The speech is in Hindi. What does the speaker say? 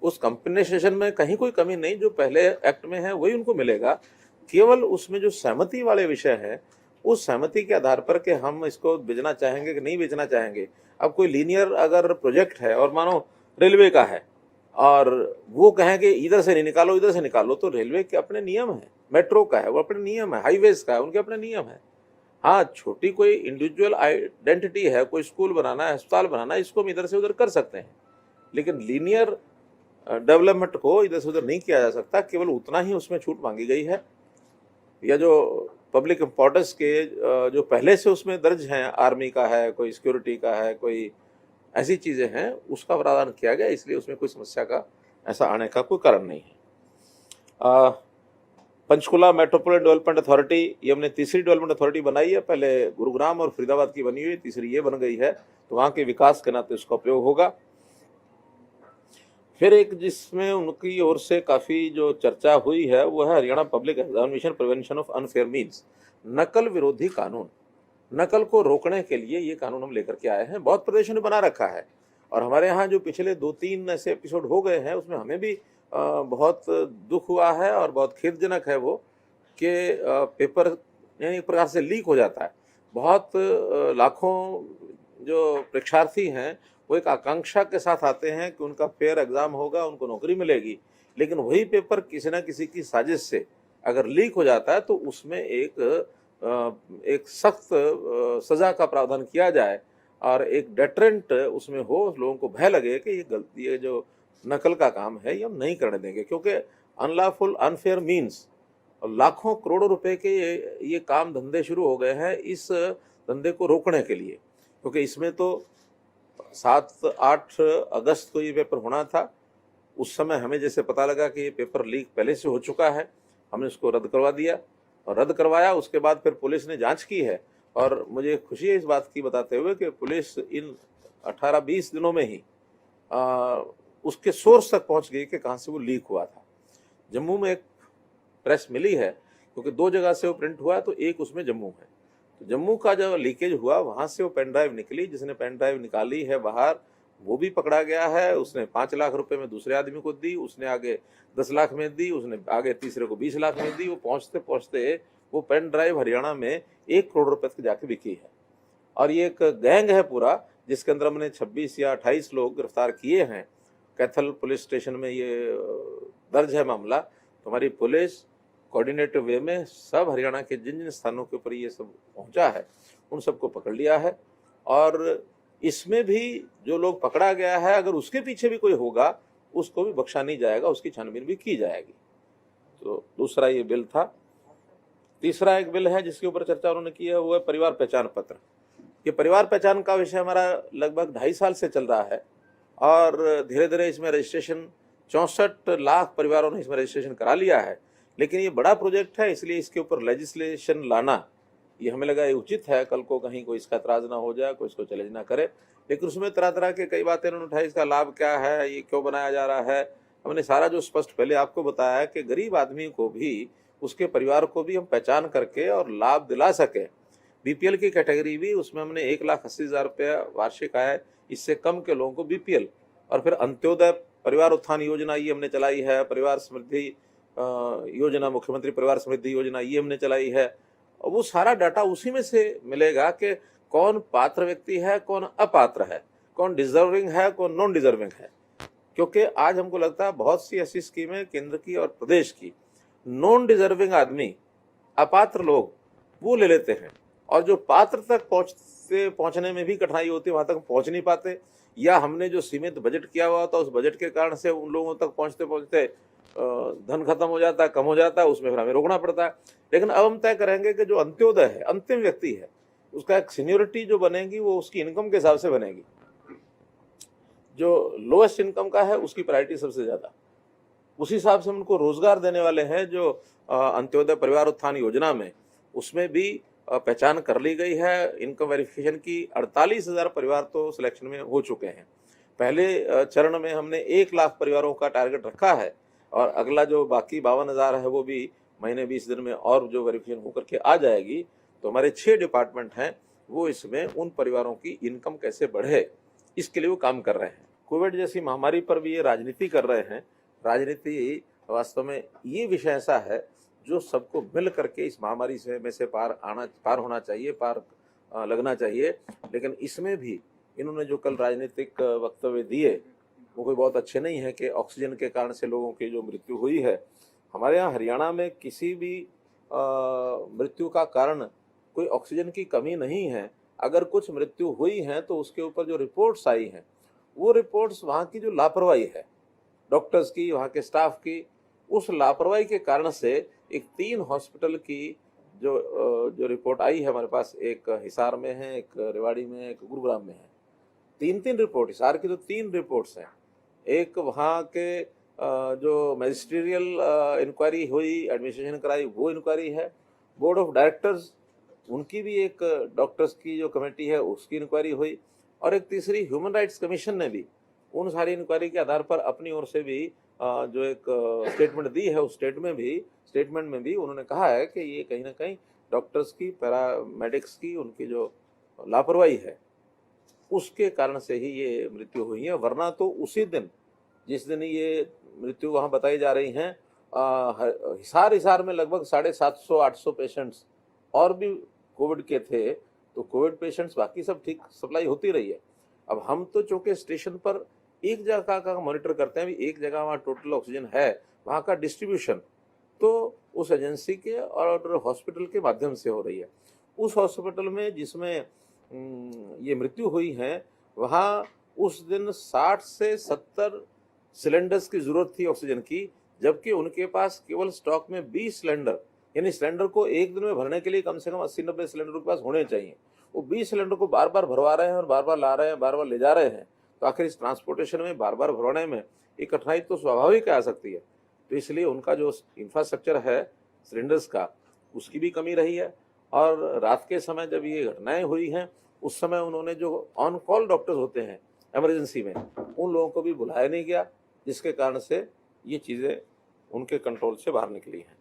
उस कंपनसेशन में कहीं कोई कमी नहीं, जो पहले एक्ट में है वही उनको मिलेगा। केवल उसमें जो सहमति वाले विषय है, उस सहमति के आधार पर कि हम इसको बेचना चाहेंगे कि नहीं बेचना चाहेंगे। अब कोई लीनियर अगर प्रोजेक्ट है और मानो रेलवे का है और वो कहें कि इधर से नहीं निकालो इधर से निकालो, तो रेलवे के अपने नियम है, मेट्रो का है वो अपने नियम है, हाईवेज का है उनके अपने नियम है। हाँ, छोटी कोई इंडिविजुअल आइडेंटिटी है, कोई स्कूल बनाना है, अस्पताल बनाना है, इसको हम इधर से उधर कर सकते हैं, लेकिन लीनियर डेवलपमेंट को इधर से उधर नहीं किया जा सकता। केवल उतना ही उसमें छूट मांगी गई है। या जो पब्लिक इम्पोर्टेंस के जो पहले से उसमें दर्ज हैं, आर्मी का है, कोई सिक्योरिटी का है, कोई ऐसी चीज़ें हैं, उसका प्रावधान किया गया, इसलिए उसमें कोई समस्या का ऐसा आने का कोई कारण नहीं है। पंचकुला मेट्रोपोलिटन डेवलपमेंट अथॉरिटी, ये हमने तीसरी डेवलपमेंट अथॉरिटी बनाई है। पहले गुरुग्राम और फरीदाबाद की बनी हुई, तीसरी ये बन गई है, तो वहाँ के विकास के नाते उसका उपयोग होगा। फिर एक जिसमें उनकी ओर से काफ़ी जो चर्चा हुई है वो है Haryana public examination prevention of unfair means, नकल विरोधी कानून। नकल को रोकने के लिए ये कानून हम लेकर के आए हैं। बहुत प्रदेशों ने बना रखा है और हमारे यहाँ जो पिछले 2-3 ऐसे एपिसोड हो गए हैं उसमें हमें भी बहुत दुख हुआ है और बहुत खेदजनक है वो कि पेपर यानी एक प्रकार से लीक हो जाता है। बहुत लाखों जो परीक्षार्थी हैं वो एक आकांक्षा के साथ आते हैं कि उनका फेयर एग्ज़ाम होगा, उनको नौकरी मिलेगी, लेकिन वही पेपर किसी न किसी की साजिश से अगर लीक हो जाता है तो उसमें एक सख्त सज़ा का प्रावधान किया जाए और एक डेटरेंट उसमें हो, लोगों को भय लगे कि ये जो नकल का काम है ये हम नहीं करने देंगे। क्योंकि अनलॉफुल अनफेयर मीन्स लाखों करोड़ों रुपए के ये काम धंधे शुरू हो गए हैं इस धंधे को रोकने के लिए। क्योंकि इसमें तो 7-8 अगस्त को ये पेपर होना था। उस समय हमें जैसे पता लगा कि ये पेपर लीक पहले से हो चुका है, हमने उसको रद्द करवा दिया और रद्द करवाया। उसके बाद फिर पुलिस ने जांच की है और मुझे खुशी है इस बात की बताते हुए कि पुलिस इन 18-20 दिनों में ही उसके सोर्स तक पहुंच गई कि कहाँ से वो लीक हुआ था। जम्मू में एक प्रेस मिली है क्योंकि 2 जगह से वो प्रिंट हुआ, तो एक उसमें जम्मू है। तो जम्मू का जो लीकेज हुआ वहाँ से वो पेन ड्राइव निकली, जिसने पेन ड्राइव निकाली है बाहर वो भी पकड़ा गया है। उसने 5 लाख रुपए में दूसरे आदमी को दी, उसने आगे 10 लाख में दी, उसने आगे तीसरे को 20 लाख में दी। वो पहुँचते पहुँचते वो पेन ड्राइव हरियाणा में 1 करोड़ रुपए तक जाके बिकी है। और ये एक गैंग है पूरा, जिसके अंदर हमने 26 या 28 लोग गिरफ्तार किए हैं। कैथल पुलिस स्टेशन में ये दर्ज है मामला। तो हमारी पुलिस कोऑर्डिनेटिव वे में सब हरियाणा के जिन जिन स्थानों के ऊपर ये सब पहुंचा है उन सबको पकड़ लिया है। और इसमें भी जो लोग पकड़ा गया है, अगर उसके पीछे भी कोई होगा उसको भी बख्शा नहीं जाएगा, उसकी छानबीन भी की जाएगी। तो दूसरा ये बिल था। तीसरा एक बिल है जिसके ऊपर चर्चा उन्होंने की है, वो है परिवार पहचान पत्र। ये परिवार पहचान का विषय हमारा लगभग 2.5 साल से चल रहा है और धीरे धीरे इसमें रजिस्ट्रेशन 64 लाख परिवारों ने इसमें रजिस्ट्रेशन करा लिया है। लेकिन ये बड़ा प्रोजेक्ट है, इसलिए इसके ऊपर लेजिस्लेशन लाना ये हमें लगा ये उचित है। कल को कहीं कोई इसका एतराज़ ना हो जाए, कोई इसको चैलेंज ना करे। लेकिन उसमें तरह तरह के कई बातें उन्होंने उठाई, इसका लाभ क्या है, ये क्यों बनाया जा रहा है। हमने सारा जो स्पष्ट पहले आपको बताया कि गरीब आदमी को भी, उसके परिवार को भी हम पहचान करके और लाभ दिला सकें। बीपीएल की कैटेगरी भी उसमें हमने 1,80,000 रुपया वार्षिक आय, इससे कम के लोगों को बीपीएल, और फिर अंत्योदय परिवार उत्थान योजना ये हमने चलाई है, परिवार समृद्धि योजना, मुख्यमंत्री परिवार समृद्धि योजना ये हमने चलाई है। और वो सारा डाटा उसी में से मिलेगा कि कौन पात्र व्यक्ति है, कौन अपात्र है, कौन डिजर्विंग है, कौन नॉन डिजर्विंग है। क्योंकि आज हमको लगता है बहुत सी ऐसी स्कीमें केंद्र की और प्रदेश की, नॉन डिजर्विंग आदमी, अपात्र लोग वो ले लेते हैं और जो पात्र तक पहुंचने में भी कठिनाई होती है, वहां तक पहुंच नहीं पाते, या हमने जो सीमित बजट किया हुआ होता है उस बजट के कारण से उन लोगों तक पहुंचते पहुंचते धन खत्म हो जाता है, कम हो जाता है, उसमें फिर हमें रोकना पड़ता है। लेकिन अब हम तय करेंगे कि जो अंत्योदय है, अंतिम व्यक्ति है, उसका एक सीनियोरिटी जो बनेगी वो उसकी इनकम के हिसाब से बनेगी। जो लोएस्ट इनकम का है उसकी प्रायोरिटी सबसे ज़्यादा, उसी हिसाब से हम उनको रोजगार देने वाले हैं। जो अंत्योदय परिवार उत्थान योजना में उसमें भी पहचान कर ली गई है इनकम वेरिफिकेशन की। 48,000 परिवार तो सिलेक्शन में हो चुके हैं। पहले चरण में हमने 1 लाख परिवारों का टारगेट रखा है और अगला जो बाकी 52,000 है वो भी महीने 20 दिन में और जो वेरिफिकेशन होकर के आ जाएगी। तो हमारे 6 डिपार्टमेंट हैं वो इसमें उन परिवारों की इनकम कैसे बढ़े इसके लिए वो काम कर रहे हैं। कोविड जैसी महामारी पर भी ये राजनीति कर रहे हैं। राजनीति वास्तव में ये विषय ऐसा है जो सबको मिल करके इस महामारी से पार होना चाहिए, पार लगना चाहिए। लेकिन इसमें भी इन्होंने जो कल राजनीतिक वक्तव्य दिए वो कोई बहुत अच्छे नहीं है कि ऑक्सीजन के कारण से लोगों की जो मृत्यु हुई है, हमारे यहाँ हरियाणा में किसी भी मृत्यु का कारण कोई ऑक्सीजन की कमी नहीं है। अगर कुछ मृत्यु हुई है तो उसके ऊपर जो रिपोर्ट्स आई हैं वो रिपोर्ट्स वहाँ की जो लापरवाही है डॉक्टर्स की, वहाँ के स्टाफ की, उस लापरवाही के कारण से एक 3 हॉस्पिटल की जो रिपोर्ट आई है हमारे पास, एक हिसार में है, एक रेवाड़ी में है, एक गुरुग्राम में है। 3 रिपोर्ट, हिसार की तो 3 रिपोर्ट्स हैं। एक वहाँ के जो मैजिस्ट्रियल इंक्वायरी हुई, एडमिनिस्ट्रेशन कराई, वो इंक्वायरी है। बोर्ड ऑफ डायरेक्टर्स उनकी भी एक डॉक्टर्स की जो कमेटी है उसकी इंक्वायरी हुई, और एक तीसरी ह्यूमन राइट्स कमीशन ने भी उन सारी इंक्वायरी के आधार पर अपनी ओर से भी जो एक स्टेटमेंट दी है, उस स्टेटमेंट में भी उन्होंने कहा है कि ये कहीं ना कहीं डॉक्टर्स की, पैरामेडिक्स की उनकी जो लापरवाही है उसके कारण से ही ये मृत्यु हुई है। वरना तो उसी दिन जिस दिन ये मृत्यु वहाँ बताई जा रही हैं, हिसार में लगभग 750-800 पेशेंट्स और भी कोविड के थे। तो कोविड पेशेंट्स बाकी सब ठीक सप्लाई होती रही है। अब हम तो चूंकि स्टेशन पर एक जगह का मॉनिटर करते हैं, एक जगह वहाँ टोटल ऑक्सीजन है, वहाँ का डिस्ट्रीब्यूशन तो उस एजेंसी के और हॉस्पिटल के माध्यम से हो रही है। उस हॉस्पिटल में जिसमें ये मृत्यु हुई है, वहाँ उस दिन 60 से 70 सिलेंडर्स की जरूरत थी ऑक्सीजन की, जबकि उनके पास केवल स्टॉक में 20 सिलेंडर, यानी सिलेंडर को एक दिन में भरने के लिए कम से कम 80-90 सिलेंडर के पास होने चाहिए। वो 20 सिलेंडर को बार बार भरवा रहे हैं और बार बार ला रहे हैं, बार बार ले जा रहे हैं। तो आखिर इस ट्रांसपोर्टेशन में बार बार भरवाने में एक कठिनाई तो स्वाभाविक आ सकती है। तो इसलिए उनका जो इंफ्रास्ट्रक्चर है सिलेंडर्स का, उसकी भी कमी रही है। और रात के समय जब ये घटनाएं हुई हैं, उस समय उन्होंने जो ऑन कॉल डॉक्टर्स होते हैं इमरजेंसी में, उन लोगों को भी बुलाया नहीं गया, जिसके कारण से ये चीज़ें उनके कंट्रोल से बाहर निकली हैं।